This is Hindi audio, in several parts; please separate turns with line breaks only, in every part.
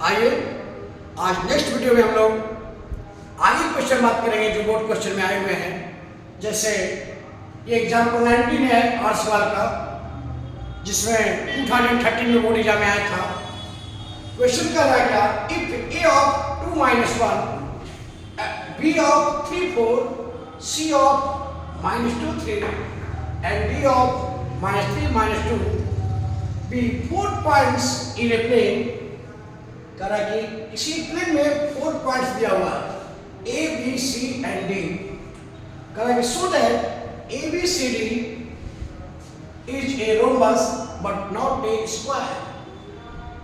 आइए आज नेक्स्ट वीडियो में हम लोग आगे क्वेश्चन बात करेंगे जो बोर्ड क्वेश्चन में आए हुए हैं। जैसे ये एग्जाम्पल 19 है 8 सवाल का, जिसमें 2013 में बोर्ड एग्जाम में आया था। क्वेश्चन का रहा क्या, if A of 2 - 1, B of 3 4, C of -2 3 and d of -3 - 2 be 4 points in a plane। कह रहा कि किसी प्लेन में 4 पॉइंट्स दिया हुआ है A, B, C and D। कह रहा कि so that ABCD is a rhombus but not a square.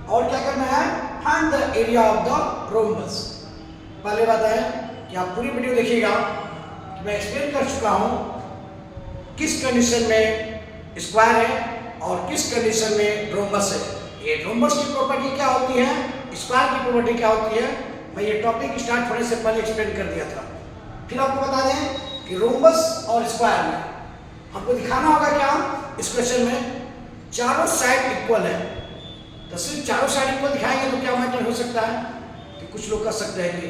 और क्या करना है, find the area of the rhombus. पहले बात है कि आप पूरी वीडियो देखिएगा, मैं एक्सप्लेन कर चुका हूं किस कंडीशन में स्क्वायर है और किस कंडीशन में रोम्बस है। ये रोम्बस की प्रॉपर्टी क्या होती है, स्क्वायर की प्रॉपर्टी क्या होती है, मैं ये टॉपिक स्टार्ट होने से पहले एक्सप्लेन कर दिया था। फिर आपको बता दें कि रोम्बस और स्क्वायर में हमको दिखाना होगा क्या, इस क्वेश्चन में चारों साइड इक्वल है। तो सिर्फ चारों साइड इक्वल दिखाएंगे तो क्या मैटर हो सकता है कि कुछ लोग कर सकते हैं कि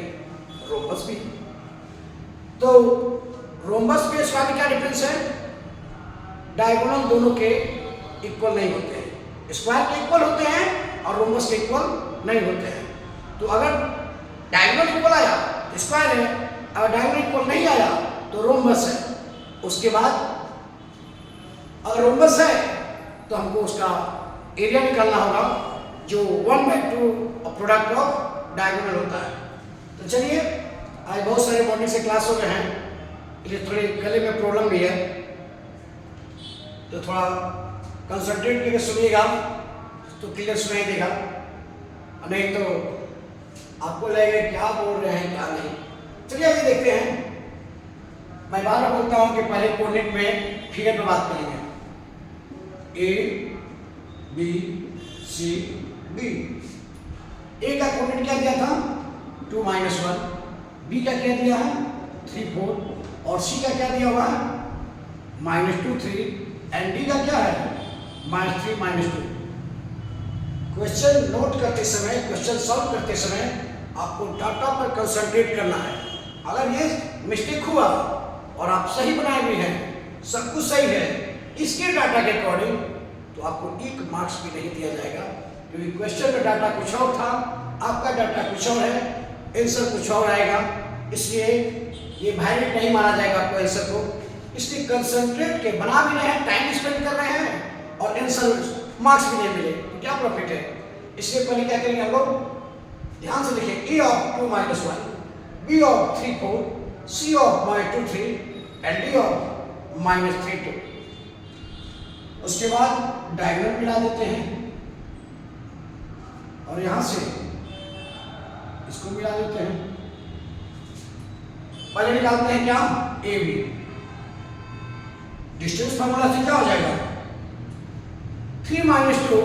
रोम्बस भी। तो रोम्बस पे स्क्वायर में क्या डिफरेंस है, डायगोनल दोनों के इक्वल नहीं होते हैं। स्क्वायर के इक्वल होते हैं और रोम्बस के इक्वल नहीं होते हैं। तो अगर डायगोनल इक्वल आया तो स्क्वायर है, अगर डायगोनल इक्वल नहीं आया तो रोम्बस है। उसके बाद अगर रोम्बस है तो हमको उसका एरिया निकालना होगा जो 1/2 प्रोडक्ट ऑफ डायगोनल होता है। तो चलिए, आज बहुत सारे मॉर्निंग से क्लास हो गए हैं, इसलिए थोड़ी गले में प्रॉब्लम भी है, तो थोड़ा कंसंट्रेट करके सुनिएगा तो क्लियर सुनाई देगा, नहीं तो आपको लगेगा क्या बोल रहे हैं क्या नहीं। चलिए आइए देखते हैं। मैं बार बोलता हूं कि पहले कोऑर्डिनेट में फिगर पे बात करेंगे। A, B, C, D। A का कोऑर्डिनेट क्या दिया था 2 - 1, B का क्या दिया है 3 4 और C का क्या दिया हुआ है -2 3 एंड D का क्या है -3 - 2। क्वेश्चन नोट करते समय, क्वेश्चन सॉल्व करते समय आपको डाटा पर कंसंट्रेट करना है। अगर ये मिस्टेक हुआ और आप सही बनाए भी हैं, सब कुछ सही है इसके डाटा के अकॉर्डिंग, तो आपको 1 मार्क्स भी नहीं दिया जाएगा, क्योंकि क्वेश्चन का डाटा कुछ और था, आपका डाटा कुछ और है, आंसर कुछ और आएगा। इसलिए ये वैलिड नहीं माना जाएगा आपको आंसर को। इसलिए कंसंट्रेट के बना भी रहे हैं, टाइम स्पेंड कर रहे हैं और आंसर मार्क्स भी नहीं मिले तो क्या प्रॉफिट है। इसलिए पहले क्या करेंगे हम लोग, ध्यान से देखिए। A of 2 - 1, B of 3 4, C of -2 3 and D of -3 2। उसके बाद डायग्राम मिला देते हैं और यहां से इसको मिला देते हैं। पहले निकालते हैं क्या, AB। डिस्टेंस फार्मूला से क्या हो जाएगा 3 - 2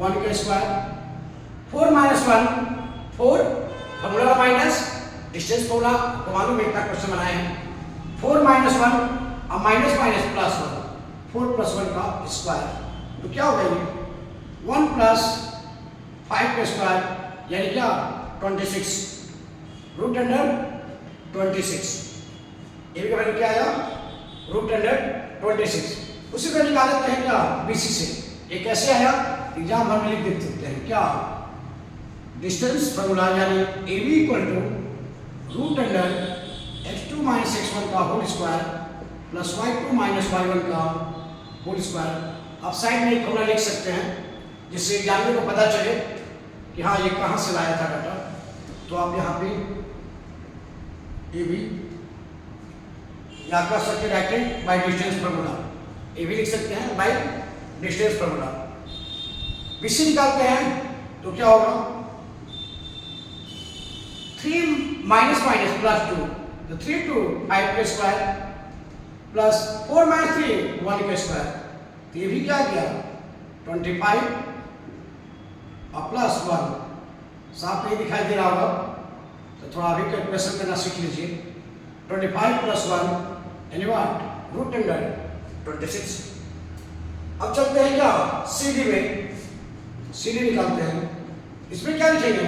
1 का square, 4 - 1 4, formula minus distance formula तो मालूम है, इतना क्वेश्चन बनाए हैं। 4 - 1 और माइनस माइनस प्लस 1, 4 + 1 का स्क्वायर, तो क्या हो गया 1 + 5 का स्क्वायर यानी क्या 26, √26। ये का वैल्यू क्या आया √26। उसी को निकाल देते हैं क्या BC से। ये कैसे आया, एग्जाम हमें लिख देख सकते हैं क्या, डिस्टेंस फार्मूला यानी AB = √x2 - x1 का whole square plus y2 - y1 का होल स्क्वायर। आप साइड में एक फार्मूला लिख सकते हैं जिससे एग्जामिनर को पता चले कि हाँ ये कहाँ से लाया था डाटा। तो आप यहाँ पे AB या कर सकते directly by distance formula, AB लिख सकते हैं बाय डिस्टेंस फार्मूला। BC निकालते हैं तो क्या होगा 3 - +2, तो 3 2 5 का स्क्वायर प्लस 4 - 3 1 का स्क्वायर। तो ये भी क्या गया 25 और प्लस 1, साफ नहीं दिखाई दे रहा होगा तो थोड़ा अभी कैलकुलेशन करना सीख लीजिए। 25 + 1 यानी व्हाट √26। अब चलते हैं क्या CD में, CD निकालते हैं इसमें क्या लिखेंगे,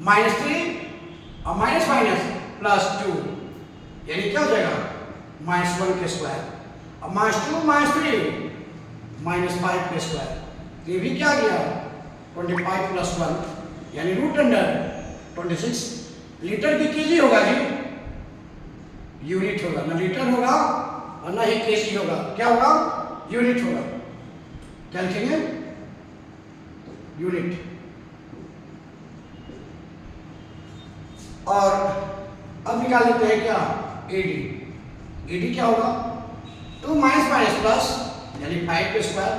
-3 और माइनस माइनस +2, यानी क्या हो जाएगा -1 के स्क्वायर, और -2 -3 -5 के स्क्वायर। तो ये भी क्या गया 25 + 1 यानी √26। लीटर की केजी होगा जी, यूनिट होगा, ना लीटर होगा और ना ही केजी होगा, क्या होगा यूनिट होगा। क्या लिखेंगे यूनिट। और अब निकाल लेते हैं क्या एडी। एडी क्या होगा 2 माइनस माइनस प्लस यानी 5 के स्क्वायर,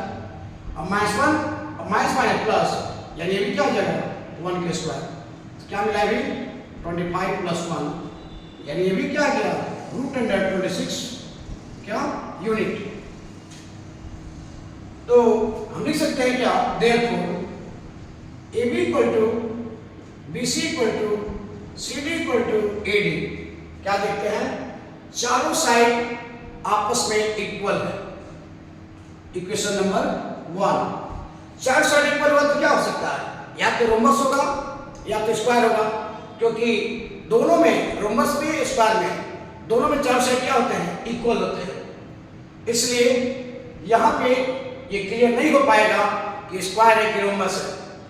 और -1 और माइनस माइनस प्लस यानी ये भी क्या हो जाएगा 1 के स्क्वायर। क्या मिला अभी 25 + 1 यानी ये भी क्या गया √26 क्या यूनिट। तो हम लिख सकते हैं क्या therefore AB = BC = CD = AD। क्या देखते हैं चारों साइड आपस में इक्वल है। इक्वेशन नंबर 1, चार साइड इक्वल हुआ तो क्या हो सकता है, या तो रोमबस होगा या तो स्क्वायर होगा, क्योंकि दोनों में रोमबस में स्क्वायर में दोनों में चार साइड क्या होते हैं इक्वल होते हैं। इसलिए यहाँ पे ये क्लियर नहीं हो पाएगा कि स्क्वायर है कि रोमबस है,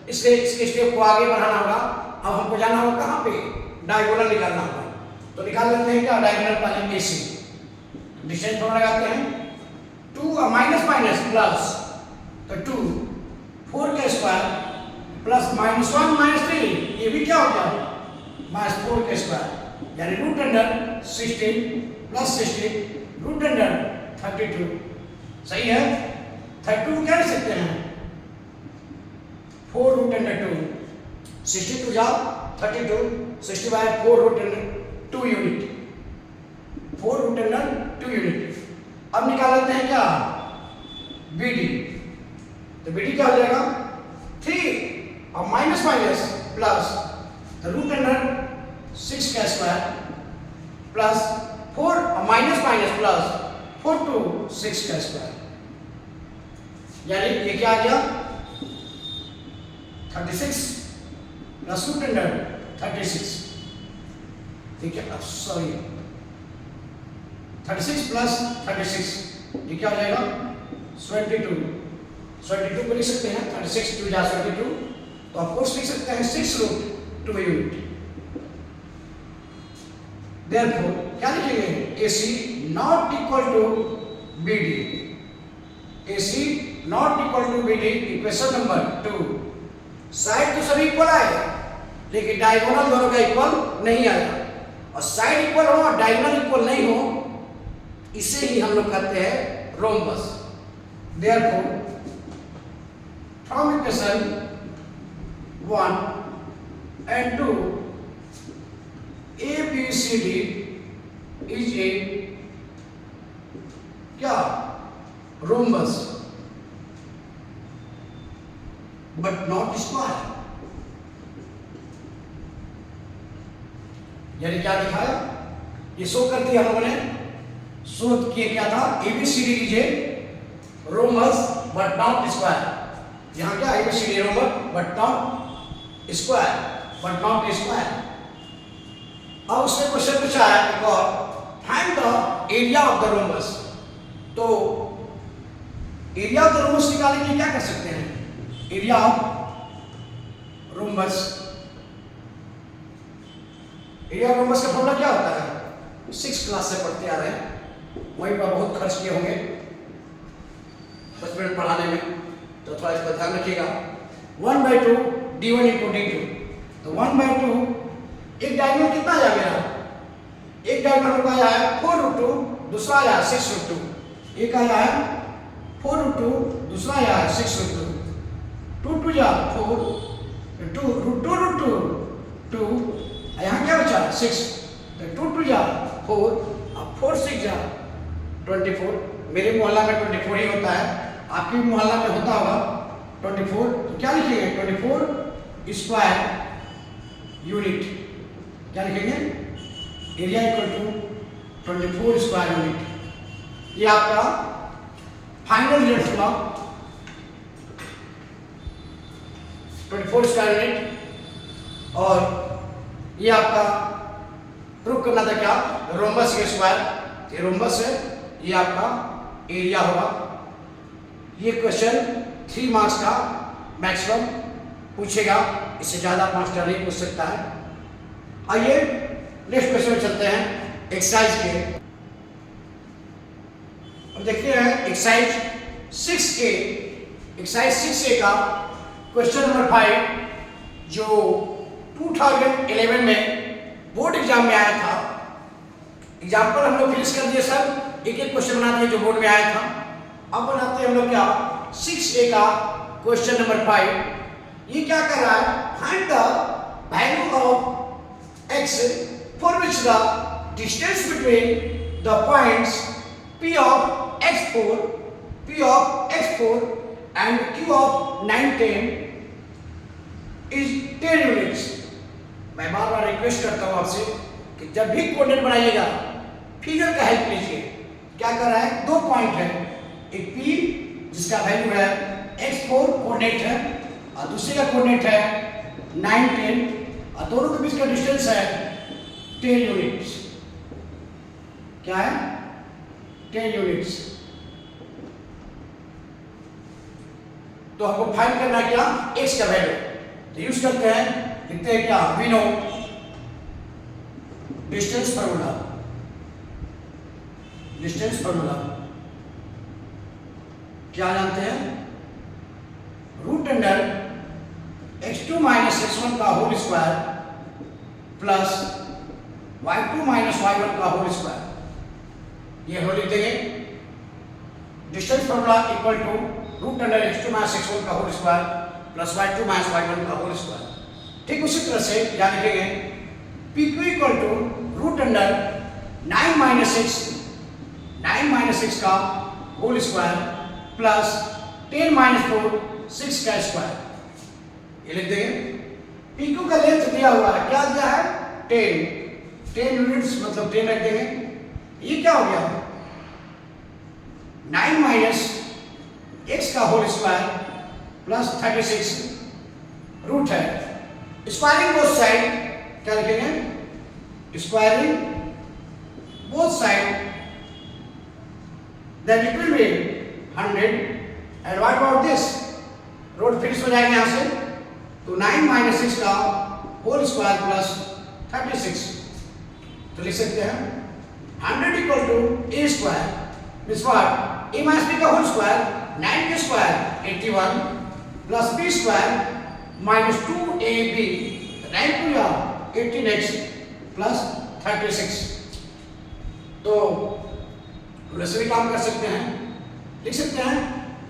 इसलिए इसके स्टेप को आगे बढ़ाना होगा। अब हमको जाना होगा कहाँ पे डायगोनल निकालना होगा। तो निकाल लेते हैं क्या डायगोनल पहले AC, डिस्टेंस फॉर्मूला लगाते हैं 2 और माइनस माइनस प्लस, तो 2 4 का स्क्वायर प्लस -1 -3 ये भी क्या हो गया -4 के स्क्वायर यानी √16 + 16 √32। सही है 32 क्या लिख सकते हैं 4√2 62 जाओ 32 60/4 √2 यूनिट 4 √2 यूनिट। अब निकाल लेते हैं क्या BD। तो BD क्या हो जाएगा 3 और माइनस माइनस प्लस √6 का स्क्वायर प्लस 4 और माइनस माइनस प्लस 4 to 6 का स्क्वायर यानी ये क्या आ गया 36 प्लस √36। ठीक है सॉरी 36 प्लस 36 ये क्या हो जाएगा 22 को लिख सकते हैं 36 2 जा 22, तो ऑफ कोर्स लिख सकते हैं 6√2 यूनिट। देयरफॉर क्या लिखेंगे AC not equal to BD। AC not equal to BD equation number 2। Side तो सभी इक्वल आए लेकिन डायगोनल दोनों का इक्वल नहीं आया, और साइड इक्वल हो और डायगोनल इक्वल नहीं हो इसे ही हम लोग कहते हैं rhombus. Therefore from equation 1 and 2 ABCD is a क्या रोम्बस बट नॉट स्क्वायर। यानी क्या दिखाया ये शो कर दिया हम लोगों ने, शो किए क्या था ABCD is a rhombus but not square. यहाँ क्या ABCD rhombus but not square. अब उसमें क्वेश्चन पूछा है एक और, find the area of the rhombus. तो एरिया ऑफ द रोम्बस निकालने के लिए क्या कर सकते हैं, area of rhombus, area of rhombus का फॉर्मूला क्या होता है 6 क्लास से पढ़ते आ रहे हैं, वहीं पर बहुत खर्च किए होंगे बचपन में पढ़ाने में, तो थोड़ा इसका ध्यान रखिएगा। 1/2 d1 × d2, तो 1/2 एक डायगोनल कितना आया मेरा, एक डायगोनल का आया है 4√2, दूसरा आया है 6√2, एक आया है 4√2, दूसरा आया है 6√2, 2 2 जा 4 2 2 यहाँ क्या बचा 6, तो 2 2 जा 4 और 4 6 जा 24। मेरे मोहल्ला में 24 ही होता है, आपके मोहल्ला में होता होगा 24, तो क्या लिखेंगे 24 स्क्वायर यूनिट। क्या लिखेंगे area equal to 24 square unit. ये आपका फाइनल रिजल्ट हुआ। 24 स्क्वायर यूनिट। और ये आपका प्रूव करना था क्या, रोम्बस के स्क्वायर, ये रोम्बस है, ये आपका एरिया होगा। ये क्वेश्चन 3 मार्क्स का मैक्सिमम पूछेगा, इससे ज़्यादा मास्टर नहीं पूछ सकता है। आइए नेक्स्ट क्वेश्चन में चलते हैं एक्सरसाइज के। अब देखते हैं एक्सरसाइज 6A। एक्सरसाइज 6A का क्वेश्चन नंबर 5 जो 2011 में बोर्ड एग्जाम में आया था। एग्जाम्पल हम लोग फिनिश कर दिए सर, एक एक क्वेश्चन बना दिए जो बोर्ड में आया था। अब बनाते हैं हम लोग क्या 6A का क्वेश्चन नंबर 5। ये क्या कर रहा है, find the value of x for which the distance between the points P of x4 and Q of 9, 10 is 10 units. मैं बार बार रिक्वेस्ट करता हूँ आपसे कि जब भी कोऑर्डिनेट बनाइएगा फिगर का हेल्प लीजिए। क्या कर रहा है, 2 पॉइंट है, एक P जिसका वैल्यू है x4 कोऑर्डिनेट है और दूसरे का कोऑर्डिनेट है 9, 10 और दोनों के बीच का डिस्टेंस है 10 यूनिट्स। क्या है, 10 यूनिट्स। तो हमको फाइंड करना है क्या, x का वैल्यू। तो यूज करते हैं, लिखते हैं क्या, we know distance formula. Distance formula क्या जानते हैं, root under x2 minus x1 का whole square plus y2 minus y1 का होल स्क्वायर। ये हो लिख देंगे distance formula equal to root under x2 minus x1 का whole square plus y2 minus y1 का होल स्क्वायर। ठीक उसी तरह से यहाँ लिखेंगे pq equal to root under 9 minus 6 का होल स्क्वायर प्लस 10 माइनस 4 6 का स्क्वायर। ये लिख देंगे। pq का लेंथ दिया हुआ है, क्या दिया है, 10 यूनिट्स मतलब 10 रख देंगे। ये क्या हो गया, 9 माइनस x का होल स्क्वायर प्लस 36 रूट है। स्क्वायरिंग बोथ साइड क्या लिखेंगे, squaring both side then it will be 100 and what about this, root finish हो जाएंगे यहाँ से। तो 9 माइनस 6 का होल स्क्वायर प्लस 36 तो लिख सकते हैं 100 equal to a square means what, a minus b का होल स्क्वायर 9 के square 81 plus b square minus 2ab 9 two या 18x प्लस 36। तो वैसे भी काम कर सकते हैं, लिख सकते हैं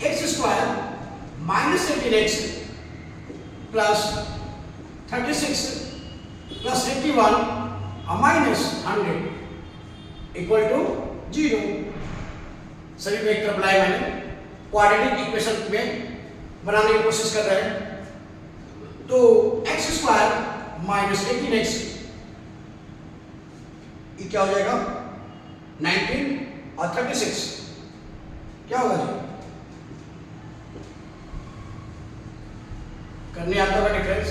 x square minus 18x plus 36 plus 81 और माइनस 100 इक्वल टू 0। सभी को एक तरफ लाए मैंने, क्वाड्रेटिक इक्वेशन में बनाने की कोशिश कर रहे हैं। तो x स्क्वायर माइनस 18x ये क्या हो जाएगा 19 और 36 क्या होगा जी, करने आता होगा डिफरेंस।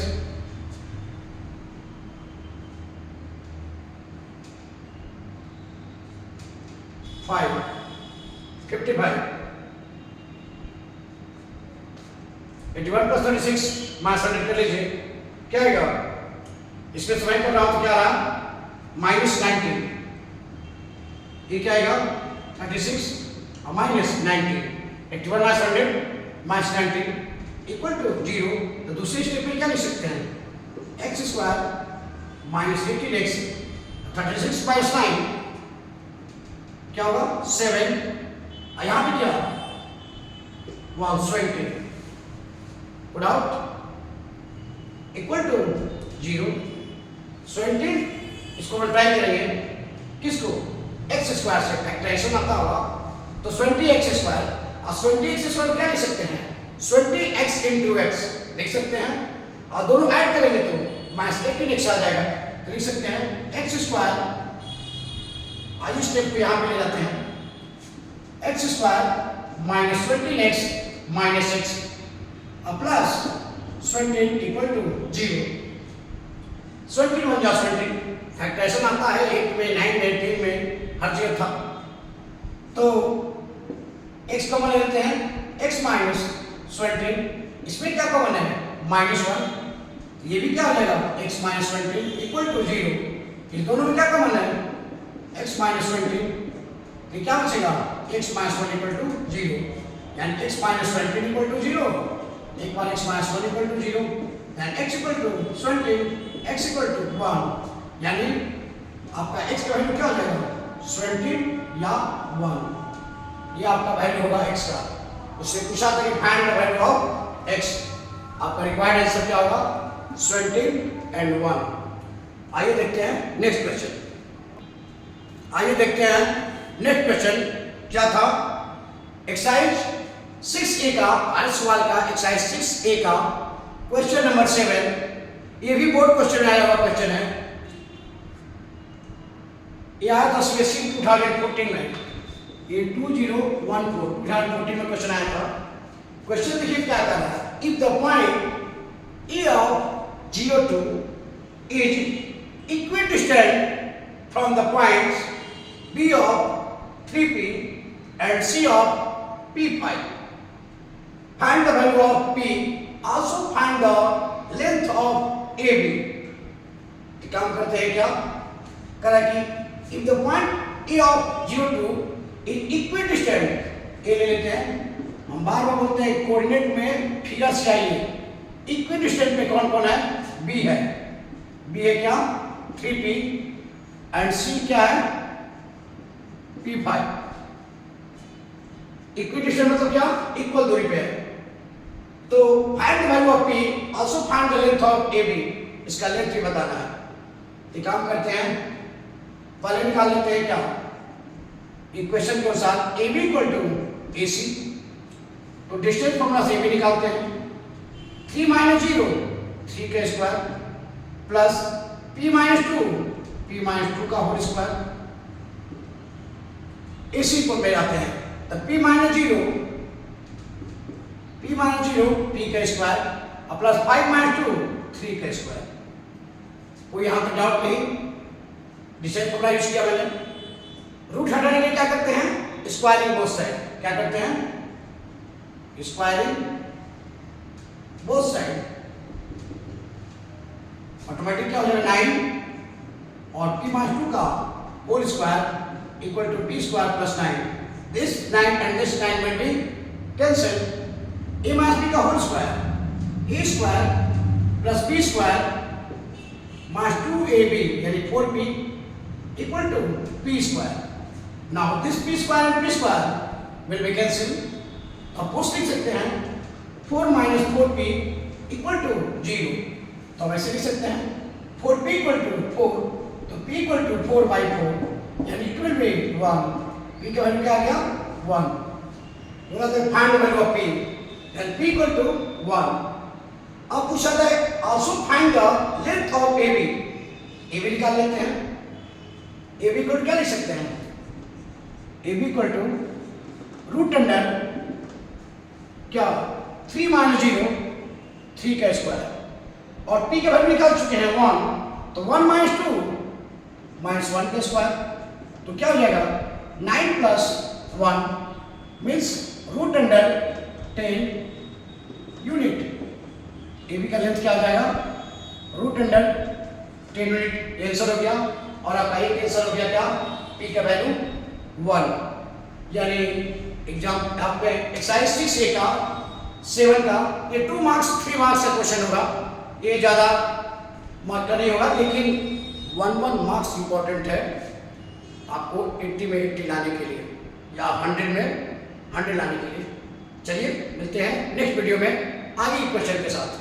फाइव 55 81 प्लस 36 माइनस 100 कर लीजिए, क्या आएगा, इसमें समय कर रहा हूं तो क्या रहा माइनस 19, ये क्या आएगा 36 और minus 19, 81 minus 100 minus 19 equal to 0। तो दूसरे स्टेप में क्या लिख सकते हैं, x square minus 18x 36 minus 9 क्या होगा 7 और यहाँ पे क्या 120 पुट आउट इक्वल टू 0। 20 इसको मल्टीप्लाई करेंगे किसको, एक्स स्क्वायर से, फैक्टराइजेशन आता होगा तो 20x स्क्वायर और 20x स्क्वायर क्या लिख सकते हैं 20x इंटू एक्स लिख सकते हैं और दोनों ऐड करेंगे तो माइनस 18x आ जाएगा। तो लिख सकते हैं एक्स स्क्वायर, आज स्टेप को यहाँ पे ले जाते हैं x square minus 20x minus x और प्लस 17 इक्वल टू 0। 17 1 जा 17, फैक्टराइजेशन आता है 8 में, 9 में, 10 में, हर जगह था। तो x कॉमन ले लेते हैं, x माइनस 17, इसमें क्या कॉमन है? -1, ये भी क्या हो जाएगा? x minus 20 equal to 0। इस दोनों में क्या कॉमन है? x माइनस 20, ये क्या बचेगा? x माइनस 1 इक्वल टू 0, यानी x माइनस 20 इक्वल टू 0। एक बार x minus 1 equal to 0, then x equal to 20, x equal to 1, यानी आपका x का वैल्यू क्या हो जाएगा? 20 या 1, ये आपका वैल्यू होगा x का। उससे पूछा था कि find the value of x, आपका रिक्वायर्ड आंसर क्या होगा? 20 and 1। आइए देखते हैं नेक्स्ट क्वेश्चन। आइए देखते हैं नेक्स्ट क्वेश्चन क्या था। एक्सरसाइज 6A का, हर सवाल का एक्सरसाइज 6A का क्वेश्चन नंबर 7, ये भी बोर्ड क्वेश्चन आया हुआ क्वेश्चन है। ये आया था CSC 2014 में, ये 2014 में क्वेश्चन आया था। क्वेश्चन देखिए क्या कर रहा है। If the point A of GO2 is equidistant from the points B of 3P and C of P5, find the value of P, also find the length of AB। काम करते हैं क्या? करा कि if the point A of GO2 is equidistant, A ले लेते हैं, हम बार बार बोलते हैं कोऑर्डिनेट में फिगर से आइए। इक्विडिस्टेंट में कौन कौन है? B है, B है क्या? 3P एंड C क्या है? P5। इक्विडिस्टेंट मतलब क्या? इक्वल दूरी पे है। तो find the value of P, also find the length of AB, इसका लेंथ भी बताना है। तो काम करते हैं, पहले निकाल लेते हैं क्या इक्वेशन के अनुसार AB इक्वल टू AC। तो डिस्टेंस फॉर्मूला से AB निकालते हैं। 3 माइनस 0 3 का स्क्वायर प्लस P माइनस 2 का होल स्क्वायर, इसी को ले जाते हैं। तो P माइनस 0 P का स्क्वायर और प्लस 5 माइनस 2 3 का स्क्वायर। कोई यहाँ पर डाउट नहीं, डिस्टेंस फॉर्मूला यूज किया मैंने। रूट हटाने के लिए क्या करते हैं? Squaring both side. क्या करते हैं? Squaring both side. ऑटोमेटिक क्या हो जाएगा? 9 और P माइनस 2 का whole square equal to P square plus 9। This 9 and this 9 will be cancel. A minus B का whole square, A square plus B square minus 2AB यानी 4P equal to P square. Now this P square and P square will be cancel. अब पोस्ट लिख सकते हैं 4 माइनस 4P इक्वल टू 0। तो हम ऐसे लिख सकते हैं 4P इक्वल टू 4, तो P इक्वल टू 4/4 यानी इट विल बी 1। P का वैल्यू क्या आ गया? 1। बोला तो find the value of P, then P equal to 1। अब पूछा जाए also find the length of AB। AB निकाल लेते हैं। AB इक्वल क्या लिख सकते हैं? AB equal to root under क्या 3 माइनस 0 3 का स्क्वायर और P का वैल्यू निकाल चुके हैं 1, तो 1 माइनस 2 माइनस 1 का स्क्वायर, तो क्या हो जाएगा? 9 plus 1 means root under 10 unit. AB का लेंथ क्या आ जाएगा? Root under 10 unit. आंसर हो गया। और आपका एक आंसर हो गया क्या? P का वैल्यू 1। यानी एग्जाम आपके एक्सरसाइज 6A का 7 का ये 2 मार्क्स 3 मार्क्स का क्वेश्चन होगा। ये ज़्यादा मार्क का नहीं होगा, लेकिन 1 मार्क्स इंपॉर्टेंट है आपको 80 में 80 लाने के लिए या 100 में 100 लाने के लिए। चलिए मिलते हैं नेक्स्ट वीडियो में आगे क्वेश्चन के साथ।